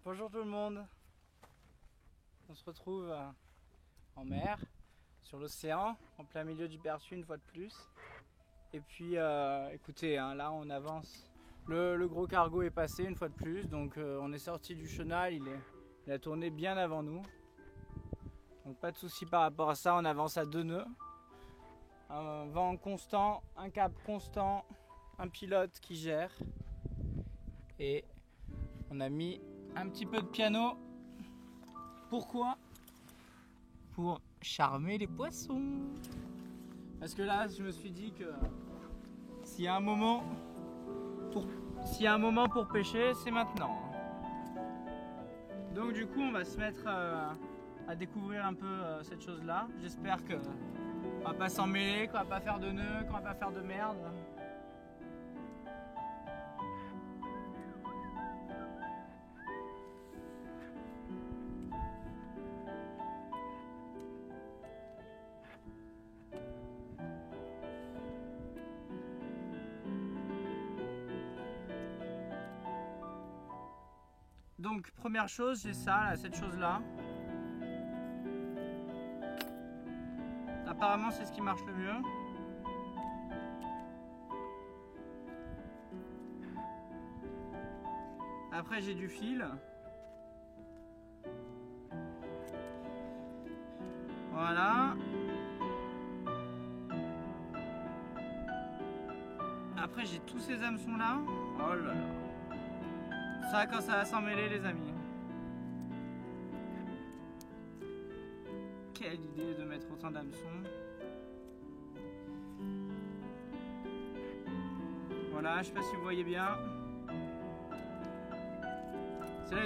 Bonjour tout le monde. On se retrouve en mer, sur l'océan, en plein milieu du Perthue une fois de plus. Et puis écoutez, là on avance. Le gros cargo est passé une fois de plus, donc on est sorti du chenal, il a tourné bien avant nous. Donc pas de souci par rapport à ça, on avance à 2 nœuds. Un vent constant, un cap constant, un pilote qui gère. Et on a mis un petit peu de piano. Pourquoi? Pour charmer les poissons. Parce que là, je me suis dit que s'il y a un moment pour pêcher, c'est maintenant. Donc du coup, on va se mettre à découvrir un peu cette chose-là. J'espère qu'on va pas s'en mêler, qu'on va pas faire de nœuds, qu'on va pas faire de merde. Donc première chose, j'ai ça, là, cette chose là. Apparemment c'est ce qui marche le mieux. Après j'ai du fil. Voilà. Après j'ai tous ces hameçons là. Oh là là. Ça quand ça va s'en mêler les amis. Quelle idée de mettre autant d'hameçons. Voilà, je sais pas si vous voyez bien.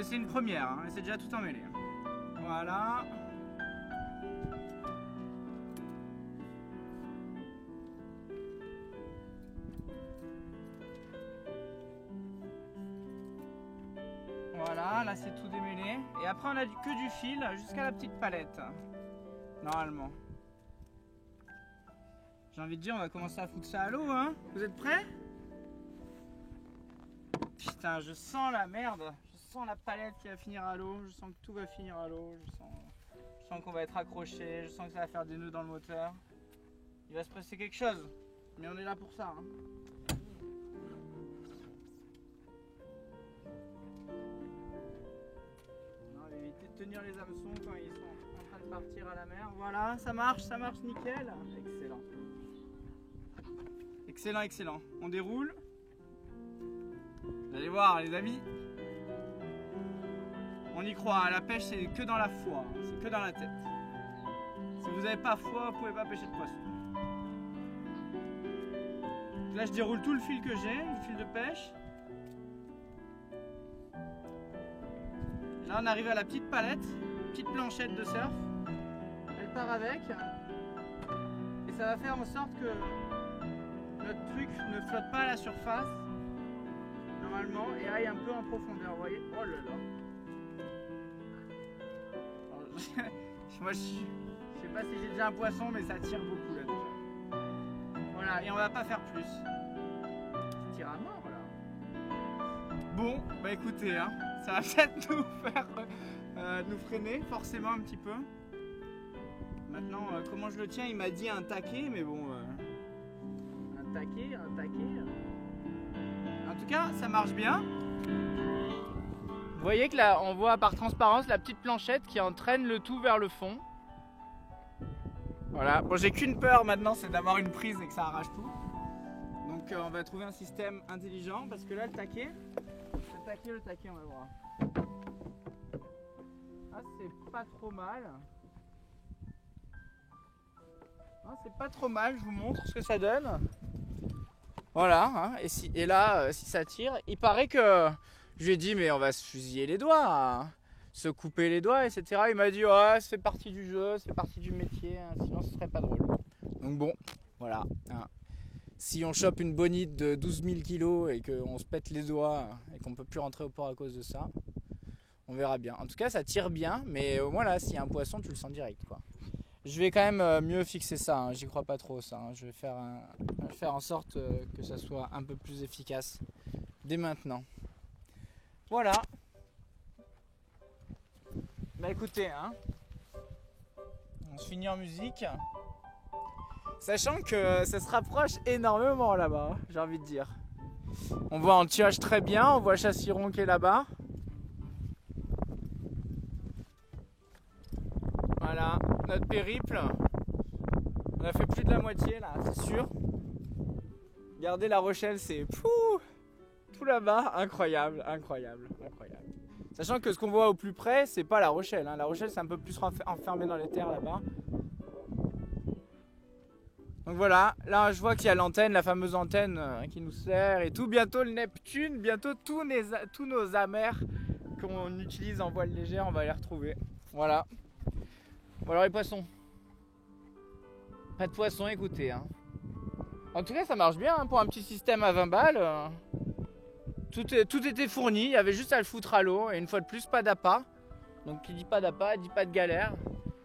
C'est une première, hein, c'est déjà tout emmêlé. Voilà. Voilà, là c'est tout démêlé. Et après on a que du fil jusqu'à la petite palette. Normalement. J'ai envie de dire, on va commencer à foutre ça à l'eau, hein. Vous êtes prêts? Putain, je sens la merde. Je sens la palette qui va finir à l'eau. Je sens que tout va finir à l'eau. Je sens qu'on va être accroché. Je sens que ça va faire des nœuds dans le moteur. Il va se passer quelque chose. Mais on est là pour ça, hein. Tenir les hameçons quand ils sont en train de partir à la mer. Voilà, ça marche nickel. Excellent. Excellent, excellent. On déroule. Vous allez voir les amis. On y croit, la pêche c'est que dans la foi, c'est que dans la tête. Si vous n'avez pas foi, vous pouvez pas pêcher de poisson. Là je déroule tout le fil que j'ai, le fil de pêche. Là on arrive à la petite palette, petite planchette de surf. Elle part avec. Et ça va faire en sorte que notre truc ne flotte pas à la surface, normalement, et aille un peu en profondeur, vous voyez. Oh là là. Alors, moi je sais pas si j'ai déjà un poisson, mais ça tire beaucoup là déjà. Voilà, et on va pas faire plus. Ça tire à mort là. Bon, bah écoutez, hein. Ça va peut-être nous faire nous freiner forcément un petit peu. Maintenant, comment je le tiens? Il m'a dit un taquet, mais bon, un taquet. En tout cas, ça marche bien. Vous voyez que là, on voit par transparence la petite planchette qui entraîne le tout vers le fond. Voilà. Bon, j'ai qu'une peur maintenant, c'est d'avoir une prise et que ça arrache tout. Donc, on va trouver un système intelligent parce que là, le taquet, on va voir. Ah, c'est pas trop mal. Ah, c'est pas trop mal, je vous montre ce que ça donne. Voilà, hein. Et là, si ça tire, il paraît que je lui ai dit, mais on va se fusiller les doigts, hein, se couper les doigts, etc. Il m'a dit, ouais, ça fait partie du jeu, c'est partie du métier, hein, sinon ce serait pas drôle. Donc bon, voilà. Hein. Si on chope une bonite de 12 000 kilos et qu'on se pète les doigts et qu'on peut plus rentrer au port à cause de ça, on verra bien. En tout cas, ça tire bien, mais au moins là, s'il y a un poisson, tu le sens direct, quoi. Je vais quand même mieux fixer ça, hein. J'y crois pas trop ça. Hein. Je vais faire en sorte que ça soit un peu plus efficace dès maintenant. Voilà. Bah écoutez, hein, on se finit en musique. Sachant que ça se rapproche énormément là-bas, hein, j'ai envie de dire. On voit Antioche très bien, on voit Chassiron qui est là-bas. Voilà, notre périple. On a fait plus de la moitié là, c'est sûr. Regardez La Rochelle, c'est tout là-bas, incroyable, incroyable, incroyable. Sachant que ce qu'on voit au plus près, c'est pas La Rochelle, hein. La Rochelle, c'est un peu plus enfermé dans les terres là-bas. Donc voilà, là je vois qu'il y a l'antenne, la fameuse antenne qui nous sert et tout. Bientôt le Neptune, bientôt tous nos amers qu'on utilise en voile légère, on va les retrouver. Voilà. Bon alors les poissons. Pas de poissons, écoutez. Hein. En tout cas ça marche bien hein, pour un petit système à 20 balles. Tout était fourni, il y avait juste à le foutre à l'eau. Et une fois de plus, pas d'appât. Donc qui dit pas d'appât, dit pas de galère.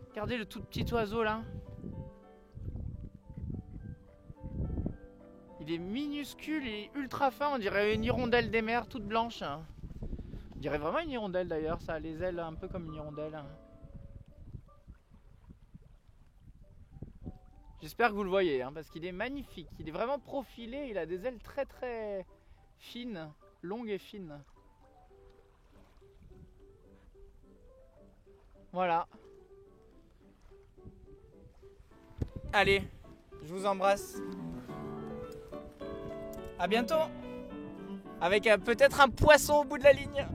Regardez le tout petit oiseau là. Il est minuscule et ultra fin, on dirait une hirondelle des mers toute blanche. On dirait vraiment une hirondelle d'ailleurs, ça a les ailes un peu comme une hirondelle. J'espère que vous le voyez, hein, parce qu'il est magnifique. Il est vraiment profilé, il a des ailes très très fines, longues et fines. Voilà. Allez, je vous embrasse. À bientôt. Avec peut-être un poisson au bout de la ligne.